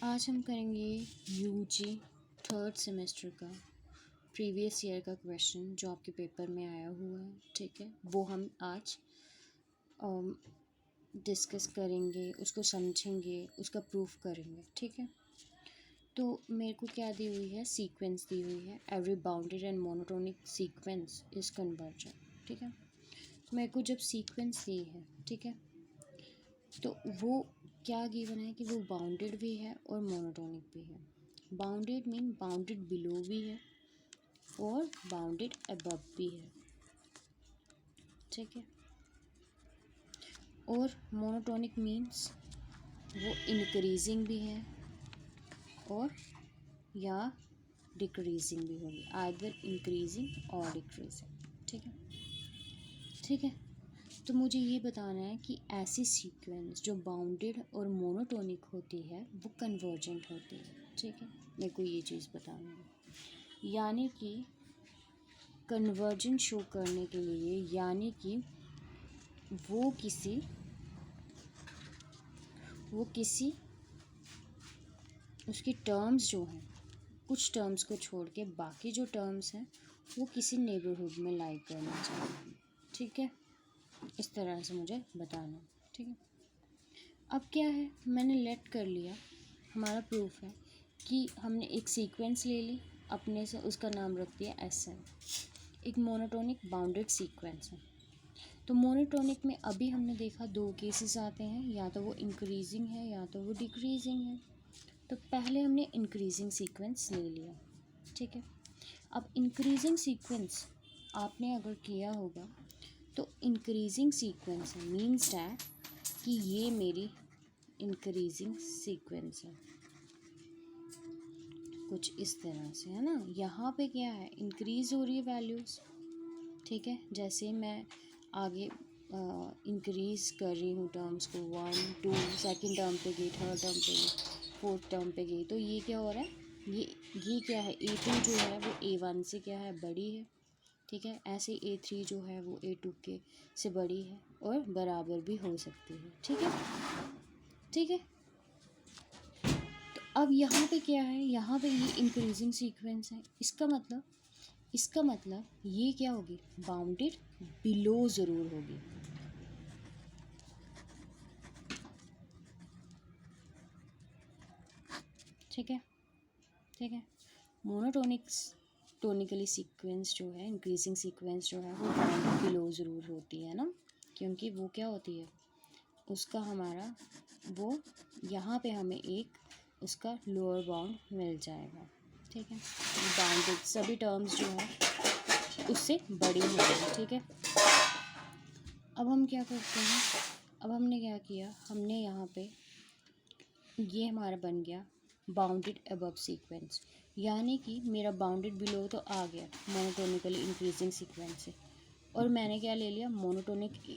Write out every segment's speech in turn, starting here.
आज हम करेंगे यूजी थर्ड सेमेस्टर का प्रीवियस ईयर का क्वेश्चन जो आपके पेपर में आया हुआ है। ठीक है, वो हम आज डिस्कस करेंगे, उसको समझेंगे, उसका प्रूफ करेंगे। ठीक है, तो मेरे को क्या दी हुई है, सीक्वेंस दी हुई है। Every bounded and monotonic sequence is convergent. ठीक है, मेरे को जब सीक्वेंस दी है, ठीक है, तो वो क्या गिवन है कि वो बाउंडेड भी है और मोनोटोनिक भी है। बाउंडेड मीन बाउंडेड बिलो भी है और बाउंडेड अबव भी है। ठीक है, और मोनोटोनिक मीन्स वो इंक्रीजिंग भी है और या डिक्रीजिंग भी होगी, आइदर इंक्रीजिंग और डिक्रीजिंग। ठीक है, ठीक है, तो मुझे ये बताना है कि ऐसी सीक्वेंस जो बाउंडेड और मोनोटोनिक होती है वो कन्वर्जेंट होती है। ठीक है, मेरे को ये चीज़ बतानी है, यानी कि कन्वर्जेंट शो करने के लिए, यानी कि वो किसी उसकी टर्म्स जो हैं, कुछ टर्म्स को छोड़ के बाकी जो टर्म्स हैं वो किसी नेबरहुड में लाई करना चाहिए। ठीक है, इस तरह से मुझे बताना। ठीक है, अब क्या है, मैंने लेट कर लिया, हमारा प्रूफ है कि हमने एक सीक्वेंस ले ली, अपने से उसका नाम रख दिया SN, एक मोनोटोनिक बाउंडेड सीक्वेंस है। तो मोनोटोनिक में अभी हमने देखा दो केसेस आते हैं, या तो वो इंक्रीजिंग है या तो वो डिक्रीजिंग है। तो पहले हमने इंक्रीजिंग सीक्वेंस ले लिया। ठीक है, अब इंक्रीजिंग सीक्वेंस आपने अगर किया होगा तो इंक्रीजिंग सीक्वेंस है मीन्स डैट कि ये मेरी इंक्रीजिंग सीक्वेंस है, कुछ इस तरह से, है ना। यहाँ पे क्या है, इंक्रीज हो रही है वैल्यूज़। ठीक है, जैसे मैं आगे इंक्रीज कर रही हूँ टर्म्स को, 1 2 सेकेंड टर्म पे गई, थर्ड टर्म पे गई, फोर्थ टर्म पे गई, तो ये क्या हो रहा है, ये क्या है, A2 जो है वो A1 से क्या है, बड़ी है। ठीक है, ऐसे A3 जो है वो A2 के से बड़ी है और बराबर भी हो सकती है। ठीक है, ठीक है, तो अब यहाँ पे क्या है, यहाँ पे ये इंक्रीजिंग सीक्वेंस है, इसका मतलब ये क्या होगी, बाउंडेड बिलो ज़रूर होगी। ठीक है, ठीक है, टोनिकली सीक्वेंस जो है, इंक्रीजिंग सीक्वेंस जो है वो बाउंडेड बिलो ज़रूर होती है ना, क्योंकि वो क्या होती है, उसका हमारा वो यहाँ पे हमें एक उसका लोअर बाउंड मिल जाएगा। ठीक है, बाउंडेड सभी टर्म्स जो हैं उससे बड़ी होती है। ठीक है, अब हम क्या करते हैं, अब हमने क्या किया, हमने यहाँ पे ये हमारा बन गया बाउंडेड अबव सीक्वेंस, यानी कि मेरा बाउंडेड बिलो तो आ गया मोनोटोनिकली इंक्रीजिंग सीक्वेंस से, और मैंने क्या ले लिया, monotonically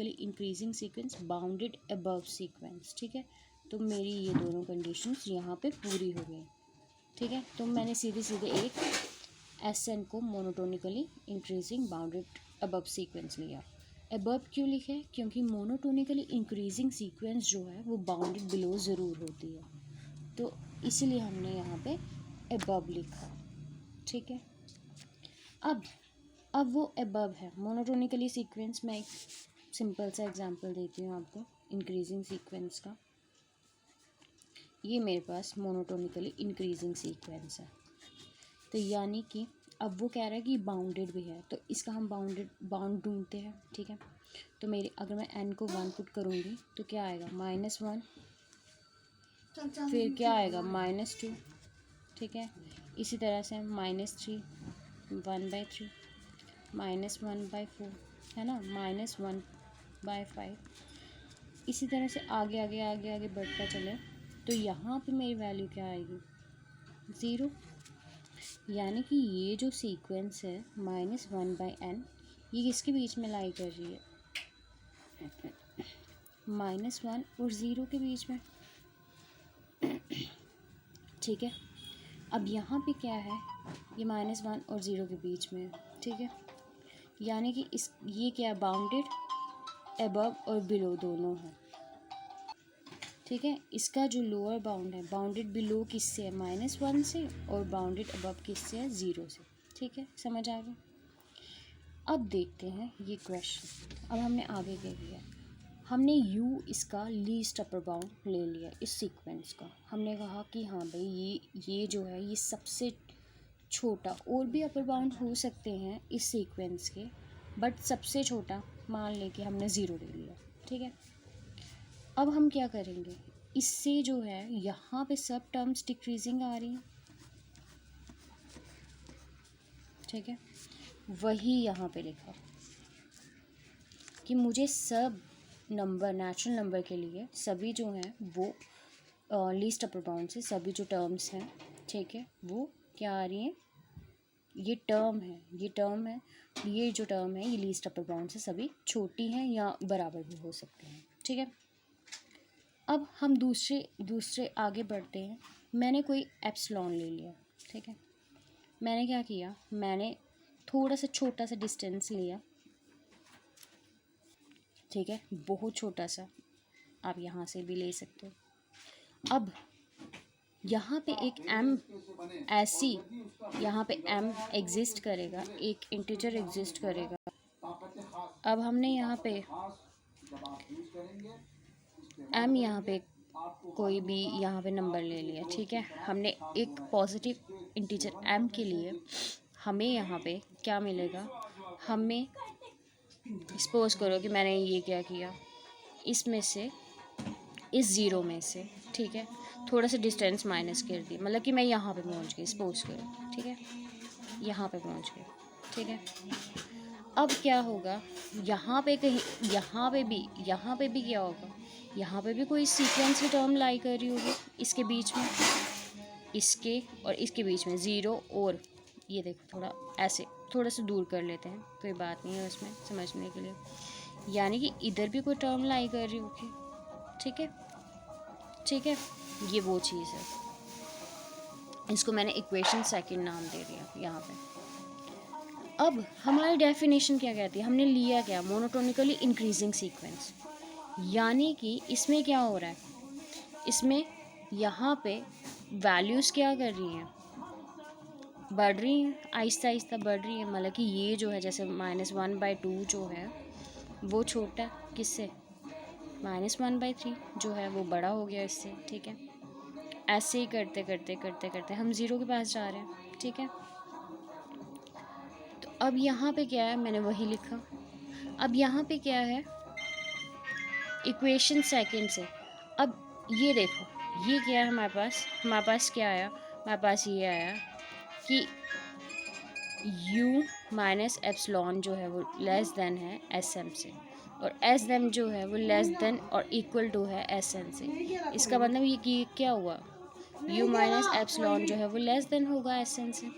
increasing sequence bounded above sequence. ठीक है, तो मेरी ये दोनों कंडीशंस यहाँ पे पूरी हो गई। ठीक है, तो मैंने सीधे एक SN को monotonically increasing bounded above sequence लिया। अबव क्यों लिखे, क्योंकि मोनोटोनिकली इंक्रीजिंग सीक्वेंस जो है वो बाउंडेड बिलो ज़रूर होती है, तो इसीलिए हमने यहाँ पे अबव लिखा। ठीक है, अब वो अबव है मोनोटोनिकली सीक्वेंस। मैं एक सिंपल सा एग्जांपल देती हूँ आपको इंक्रीजिंग सीक्वेंस का। ये मेरे पास मोनोटोनिकली इंक्रीजिंग सीक्वेंस है, तो यानी कि अब वो कह रहा है कि बाउंडेड भी है, तो इसका हम बाउंड ढूंढते हैं। ठीक है, तो मेरे अगर मैं n को 1 पुट करूँगी तो क्या आएगा, -1, फिर क्या आएगा, -2। ठीक है, इसी तरह से -3, 1/3, -1/4, है ना, -1/5, इसी तरह से आगे आगे आगे आगे बढ़ता चले, तो यहाँ पे मेरी वैल्यू क्या आएगी, 0। यानी कि ये जो सीक्वेंस है -1/n, ये किसके बीच में लाई कर रही है, -1 और 0 के बीच में। ठीक है, अब यहाँ पे क्या है, ये -1 और 0 के बीच में है। ठीक है, यानी कि ये क्या, बाउंडेड अबव और बिलो दोनों है। ठीक है। इसका जो लोअर बाउंड है, बाउंडेड बिलो किससे है, -1 से, और बाउंडेड अबव किससे है, 0 से। ठीक है, समझ आ गया। अब देखते हैं ये क्वेश्चन। अब हमने आगे क्या किया, हमने u इसका लीस्ट अपर बाउंड ले लिया इस सीक्वेंस का। हमने कहा कि हाँ भाई ये जो है ये सबसे छोटा, और भी अपर बाउंड हो सकते हैं इस सीक्वेंस के, बट सबसे छोटा मान लें कि हमने 0 ले लिया। ठीक है, अब हम क्या करेंगे, इससे जो है यहाँ पे सब टर्म्स डिक्रीजिंग आ रही हैं। ठीक है, वही यहाँ पे लिखा कि मुझे सब नंबर, नेचुरल नंबर के लिए सभी जो हैं वो लीस्ट अपर बाउंड से सभी जो टर्म्स हैं, ठीक है, वो क्या आ रही हैं, ये टर्म है, ये टर्म है, ये जो टर्म है ये लीस्ट अपर बाउंड से सभी छोटी हैं या बराबर भी हो सकते हैं। ठीक है, अब हम दूसरे आगे बढ़ते हैं। मैंने कोई एप्सिलॉन ले लिया। ठीक है, मैंने क्या किया, मैंने थोड़ा सा छोटा सा डिस्टेंस लिया। ठीक है, बहुत छोटा सा, आप यहाँ से भी ले सकते हो। अब यहाँ पे एक m ऐसी, यहाँ पे m एग्जिस्ट करेगा, एक इंटीजर एग्जिस्ट करेगा। अब हमने यहाँ पे m, यहाँ पे कोई भी यहाँ पे नंबर ले लिया। ठीक है, हमने एक पॉजिटिव इंटीजर m के लिए हमें यहाँ पे क्या मिलेगा, हमें सपोज करो कि मैंने ये क्या किया, इसमें से, इस 0 में से, ठीक है, थोड़ा सा डिस्टेंस माइनस कर दी, मतलब कि मैं यहाँ पे पहुँच गई, सपोज करो। ठीक है, यहाँ पे पहुँच गई। ठीक है, अब क्या होगा, यहाँ पे कहीं, यहाँ पे भी क्या होगा, यहाँ पे भी कोई सीक्वेंस की टर्म लाई कर रही होगी इसके बीच में, इसके और इसके बीच में 0, और ये देखो थोड़ा ऐसे थोड़ा सा दूर कर लेते हैं, कोई बात नहीं है उसमें समझने के लिए, यानी कि इधर भी कोई टर्म लाई कर रही होगी। ठीक है, ठीक है, ये वो चीज़ है, इसको मैंने इक्वेशन सेकंड नाम दे दिया यहाँ पे। अब हमारी डेफिनेशन क्या कहती है, हमने लिया क्या, मोनोटोनिकली इंक्रीजिंग सीक्वेंस, यानी कि इसमें क्या हो रहा है, इसमें यहाँ पे वैल्यूज़ क्या कर रही हैं, बढ़ रही हैं, आहिस्ता आहिस्ता बढ़ रही हैं। मतलब कि ये जो है जैसे -1/2 जो है वो छोटा किससे, -1/3 जो है वो बड़ा हो गया इससे। ठीक है, ऐसे ही करते करते करते करते हम 0 के पास जा रहे हैं। ठीक है, तो अब यहाँ पे क्या है, मैंने वही लिखा। अब यहाँ पे क्या है, इक्वेशन सेकंड से, अब ये देखो ये क्या है हमारे पास क्या आया, हमारे पास ये आया कि u माइनस एप्सिलॉन जो है वो लेस देन है SM से, और SM जो है वो लेस देन और इक्वल टू है SN से। इसका मतलब ये कि क्या हुआ, u माइनस एप्सिलॉन जो है वो लेस देन होगा SN से।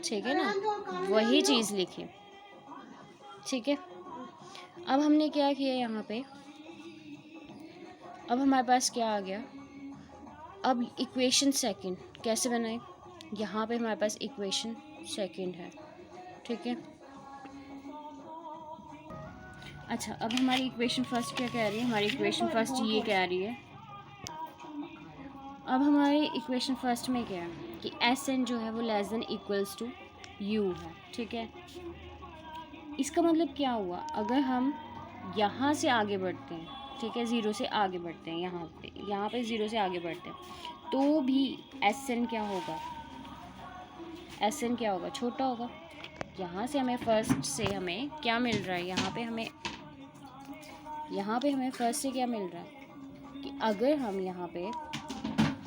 ठीक है ना, वही चीज़ लिखी। ठीक है, अब हमने क्या किया यहाँ पे, अब हमारे पास क्या आ गया, अब इक्वेशन सेकंड कैसे बनाए, यहाँ पे हमारे पास इक्वेशन सेकंड है। ठीक है, अच्छा, अब हमारी इक्वेशन फर्स्ट क्या कह रही है, हमारी इक्वेशन फर्स्ट ये कह रही है, अब हमारी इक्वेशन फर्स्ट में क्या है कि SN जो है वो less than equals to u है। ठीक है, इसका मतलब क्या हुआ, अगर हम यहाँ से आगे बढ़ते हैं, ठीक है, 0 से आगे बढ़ते हैं, यहाँ पे 0 से आगे बढ़ते हैं, तो भी SN क्या होगा, SN क्या होगा, छोटा होगा। यहाँ से हमें फर्स्ट से हमें क्या मिल रहा है, यहाँ पे हमें फर्स्ट से क्या मिल रहा है कि अगर हम यहाँ पे,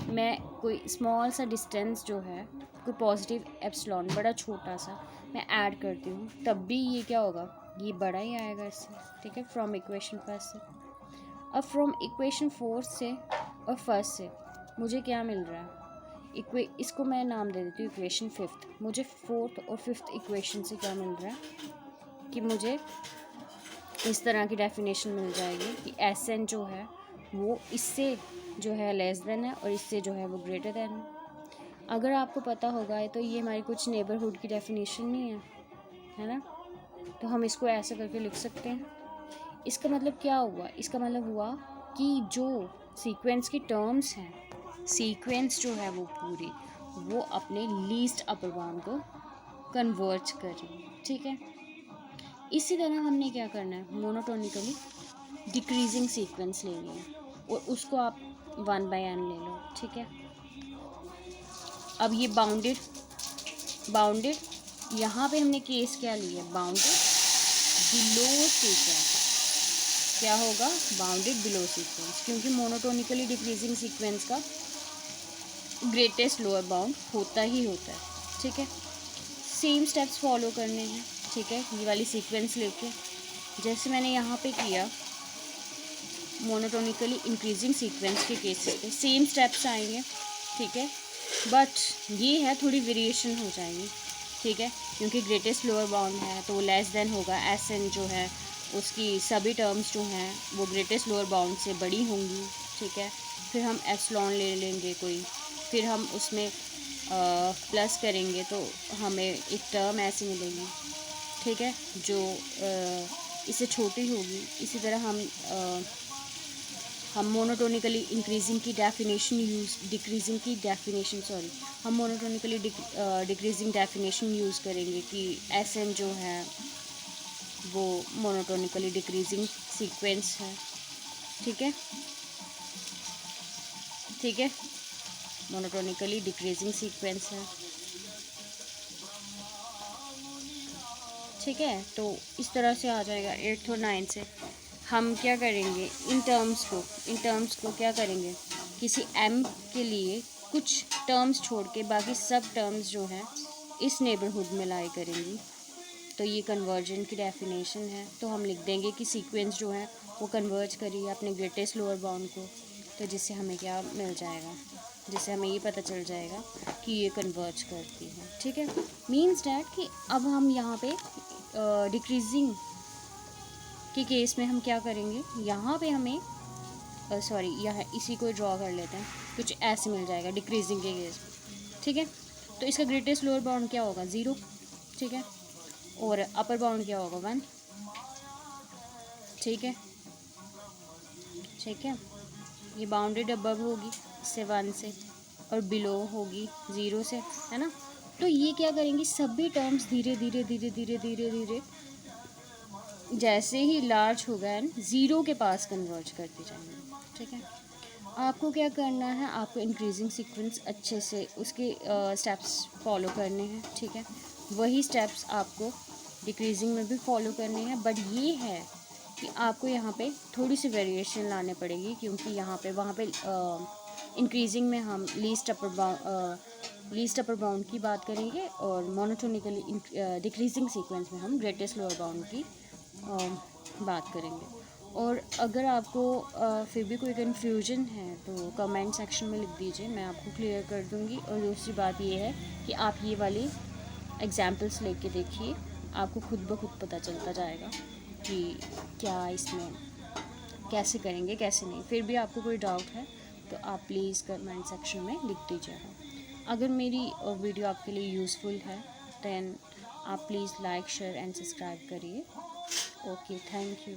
मैं कोई स्मॉल सा डिस्टेंस जो है, कोई पॉजिटिव एप्सिलॉन बड़ा छोटा सा मैं ऐड करती हूँ, तब भी ये क्या होगा, ये बड़ा ही आएगा इससे। ठीक है, फ्रॉम इक्वेशन फर्स्ट से। अब फ्रॉम इक्वेशन फोर्थ से और फर्स्ट से मुझे क्या मिल रहा है, इसको मैं नाम दे देती हूँ इक्वेशन फिफ्थ। मुझे फोर्थ और फिफ्थ इक्वेशन से क्या मिल रहा है कि मुझे इस तरह की डेफिनेशन मिल जाएगी कि SN जो है वो इससे जो है लेस देन है और इससे जो है वो ग्रेटर देन है। अगर आपको पता होगा तो ये हमारी कुछ नेबरहुड की डेफिनेशन नहीं है ना, तो हम इसको ऐसे करके लिख सकते हैं। इसका मतलब क्या हुआ, इसका मतलब हुआ कि जो सीक्वेंस की टर्म्स हैं, सीक्वेंस जो है वो पूरी वो अपने लीस्ट अपर बाउंड को कन्वर्ज कर रही है, ठीक है। इसी तरह हमने क्या करना है, मोनोटोनिकली डिक्रीजिंग सीक्वेंस लेनी है और उसको आप 1/n ले लो, ठीक है। अब ये बाउंडेड यहाँ पे हमने केस क्या लिया, बाउंडेड बिलो सीक्वेंस। क्या होगा, बाउंडेड बिलो सीक्वेंस, क्योंकि मोनोटोनिकली डिक्रीजिंग सीक्वेंस का ग्रेटेस्ट लोअर बाउंड होता ही होता है, ठीक है। सेम स्टेप्स फॉलो करने हैं, ठीक है। ये वाली सीक्वेंस लेके जैसे मैंने यहाँ पे किया मोनोटोनिकली इंक्रीजिंग सीक्वेंस के केसेस पे सेम स्टेप्स आएंगे, ठीक है। बट ये है थोड़ी वेरिएशन हो जाएगी, ठीक है, क्योंकि ग्रेटेस्ट लोअर बाउंड है तो वो लेस देन होगा। एस एन जो है उसकी सभी टर्म्स जो हैं वो ग्रेटेस्ट लोअर बाउंड से बड़ी होंगी, ठीक है। फिर हम एप्सिलॉन ले लेंगे कोई, फिर हम उसमें प्लस करेंगे तो हमें एक टर्म ऐसी मिलेगी, ठीक है, जो इससे छोटी होगी। इसी तरह हम मोनोटोनिकली इंक्रीजिंग की डेफिनेशन हम मोनोटोनिकली डिक्रीजिंग डेफिनेशन यूज़ करेंगे कि एस एन जो है वो मोनोटोनिकली डिक्रीजिंग सीक्वेंस है, ठीक है, ठीक है, मोनोटोनिकली डिक्रीजिंग सीक्वेंस है, ठीक है। तो इस तरह से आ जाएगा 8th और 9th से। हम क्या करेंगे, इन टर्म्स को क्या करेंगे, किसी m के लिए कुछ टर्म्स छोड़ के बाकी सब टर्म्स जो हैं इस नेबरहुड में लाई करेंगी। तो ये कन्वर्जन की डेफिनेशन है। तो हम लिख देंगे कि सीक्वेंस जो है वो कन्वर्ज करिए अपने ग्रेटेस्ट लोअर बाउंड को, तो जिससे हमें क्या मिल जाएगा, जिससे हमें ये पता चल जाएगा कि ये कन्वर्ज करती है, ठीक है। मीन्स डैट कि अब हम यहाँ पे डिक्रीजिंग के केस में हम क्या करेंगे, यहाँ पे हमें यहाँ इसी को ड्रॉ कर लेते हैं, कुछ ऐसे मिल जाएगा डिक्रीजिंग के केस, ठीक है। तो इसका ग्रेटेस्ट लोअर बाउंड क्या होगा, 0, ठीक है, और अपर बाउंड क्या होगा, 1, ठीक है, ठीक है। ये बाउंडेड अबव होगी इससे 1 से और बिलो होगी 0 से, है ना। तो ये क्या करेंगी, सभी टर्म्स धीरे धीरे धीरे धीरे धीरे धीरे जैसे ही लार्ज होगा एंड 0 के पास कन्वर्ज करते जाएंगे, ठीक है। आपको क्या करना है, आपको इंक्रीजिंग सीक्वेंस अच्छे से उसके स्टेप्स फॉलो करने हैं, ठीक है। वही स्टेप्स आपको डिक्रीजिंग में भी फॉलो करने हैं, बट ये है कि आपको यहाँ पे थोड़ी सी वेरिएशन लाने पड़ेगी, क्योंकि यहाँ पे वहाँ पे इंक्रीजिंग में हम लीस्ट अपर बाउंड की बात करेंगे और मोनोटोनिकली डिक्रीजिंग सीक्वेंस में हम ग्रेटेस्ट लोअर बाउंड की बात करेंगे। और अगर आपको फिर भी कोई कन्फ्यूजन है तो कमेंट सेक्शन में लिख दीजिए, मैं आपको क्लियर कर दूँगी। और दूसरी बात ये है कि आप ये वाली एग्जाम्पल्स लेके देखिए, आपको खुद ब खुद पता चलता जाएगा कि क्या इसमें कैसे करेंगे कैसे नहीं। फिर भी आपको कोई डाउट है तो आप प्लीज़ कमेंट सेक्शन में लिख दीजिएगा। अगर मेरी वीडियो आपके लिए यूज़फुल है दैन आप please like share and subscribe करिए। Okay, thank you.